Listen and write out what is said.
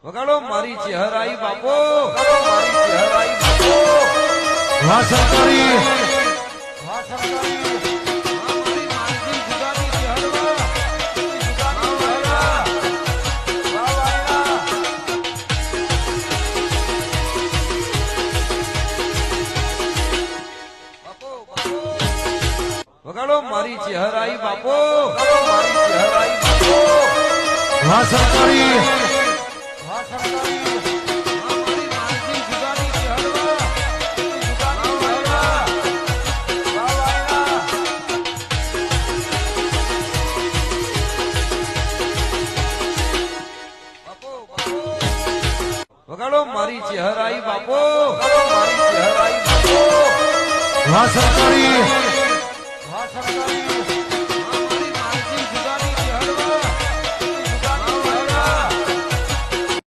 વગાડો મારી ચહેરાઈ બાપો, વગાડો મારી ચહેરાઈ બાપો. વાહ સરકારી વાહ સરકારી મારી માનસી જુગાની ચહેરવા, જુગાની ચહેરવા. વાહ વાયરા. બાપો બાપો વગાડો મારી ચહેરાઈ બાપો, વગાડો મારી ચહેરાઈ બાપો. વાહ સરકારી વાહ સરકારી મારી માનસી જુગાની ચહેરવા, જુગાની ચહેરવા. વાહ વાયરા. બાપો બાપો વગાડો મારી ચહેરાઈ બાપો, વગાડો મારી ચહેરાઈ બાપો. વાહ સરકારી વાહ સરકારી